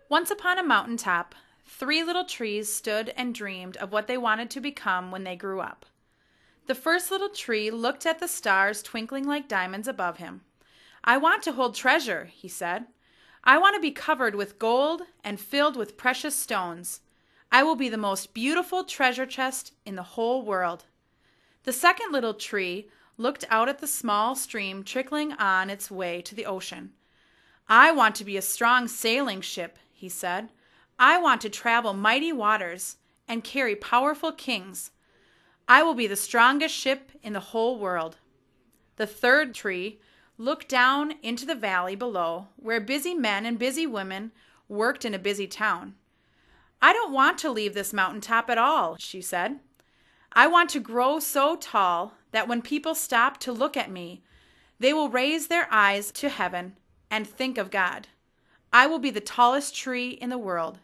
Once upon a mountain top, three little trees stood and dreamed of what they wanted to become when they grew up. The first little tree looked at the stars twinkling like diamonds above him. "I want to hold treasure," he said. "I want to be covered with gold and filled with precious stones. I will be the most beautiful treasure chest in the whole world." The second little tree looked out at the small stream trickling on its way to the ocean. "I want to be a strong sailing ship," he said. "I want to travel mighty waters and carry powerful kings. I will be the strongest ship in the whole world." The third tree looked down into the valley below where busy men and busy women worked in a busy town. "I don't want to leave this mountaintop at all," she said. "I want to grow so tall that when people stop to look at me, they will raise their eyes to heaven and think of God. I will be the tallest tree in the world."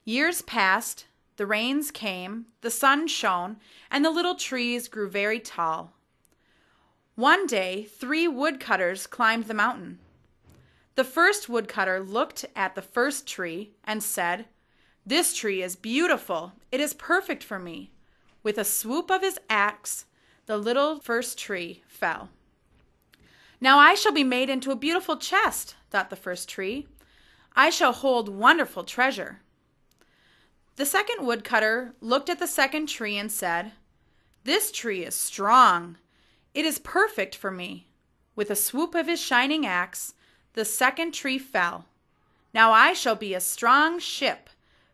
Years passed, the rains came, the sun shone, and the little trees grew very tall. One day, three woodcutters climbed the mountain. The first woodcutter looked at the first tree and said, "This tree is beautiful. It is perfect for me." With a swoop of his axe, the little first tree fell. "Now I shall be made into a beautiful chest," thought the first tree. "I shall hold wonderful treasure." The second woodcutter looked at the second tree and said, "This tree is strong. It is perfect for me." With a swoop of his shining axe, the second tree fell. "Now I shall be a strong ship,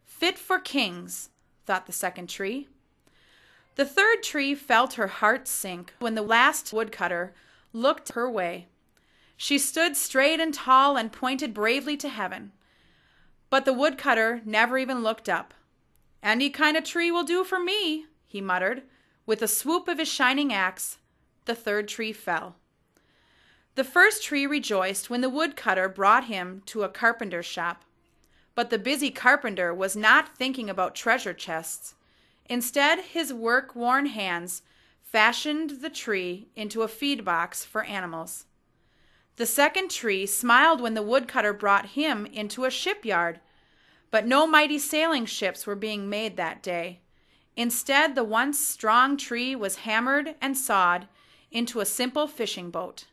fit for kings," thought the second tree. The third tree felt her heart sink when the last woodcutter looked her way. She stood straight and tall and pointed bravely to heaven. But the woodcutter never even looked up. "Any kind of tree will do for me," he muttered. With a swoop of his shining axe, the third tree fell. The first tree rejoiced when the woodcutter brought him to a carpenter's shop. But the busy carpenter was not thinking about treasure chests. Instead, his work-worn hands fashioned the tree into a feed box for animals. The second tree smiled when the woodcutter brought him into a shipyard. But no mighty sailing ships were being made that day. Instead, the once strong tree was hammered and sawed into a simple fishing boat.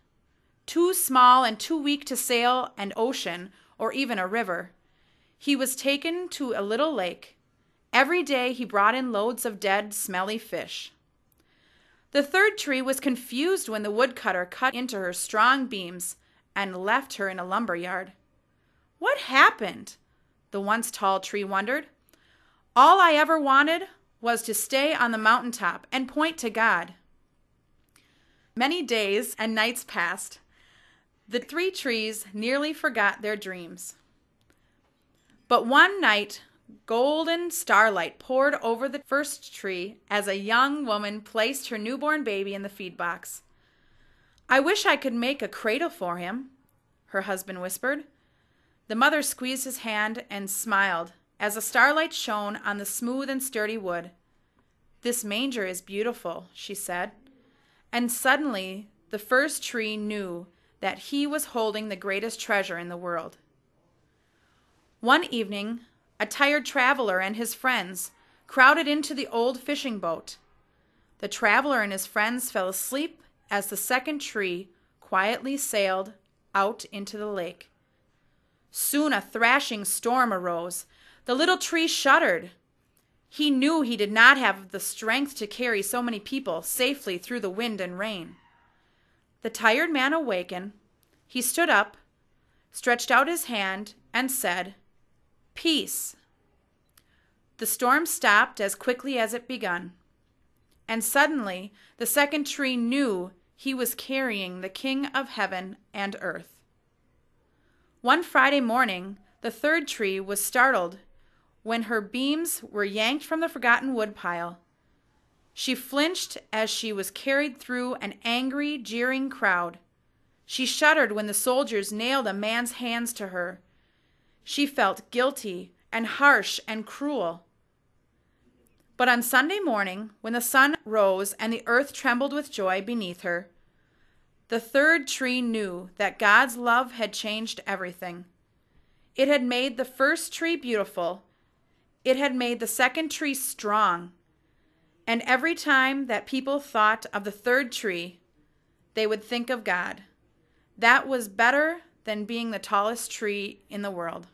Too small and too weak to sail an ocean or even a river, he was taken to a little lake. Every day he brought in loads of dead, smelly fish. The third tree was confused when the woodcutter cut into her strong beams and left her in a lumber yard. "What happened?" the once tall tree wondered. "All I ever wanted was to stay on the mountaintop and point to God." Many days and nights passed. The three trees nearly forgot their dreams. But one night, golden starlight poured over the first tree as a young woman placed her newborn baby in the feed box. "I wish I could make a cradle for him," her husband whispered. The mother squeezed his hand and smiled as the starlight shone on the smooth and sturdy wood. "This manger is beautiful," she said. And suddenly the first tree knew that he was holding the greatest treasure in the world. One evening, a tired traveler and his friends crowded into the old fishing boat. The traveler and his friends fell asleep as the second tree quietly sailed out into the lake. Soon a thrashing storm arose. The little tree shuddered. He knew he did not have the strength to carry so many people safely through the wind and rain. The tired man awakened. He stood up, stretched out his hand, and said, "Peace." The storm stopped as quickly as it begun. And suddenly the second tree knew he was carrying the King of heaven and earth. One Friday morning, the third tree was startled when her beams were yanked from the forgotten woodpile. She flinched as she was carried through an angry, jeering crowd. She shuddered when the soldiers nailed a man's hands to her. She felt guilty and harsh and cruel. But on Sunday morning, when the sun rose and the earth trembled with joy beneath her, the third tree knew that God's love had changed everything. It had made the first tree beautiful. It had made the second tree strong. And every time that people thought of the third tree, they would think of God. That was better than being the tallest tree in the world.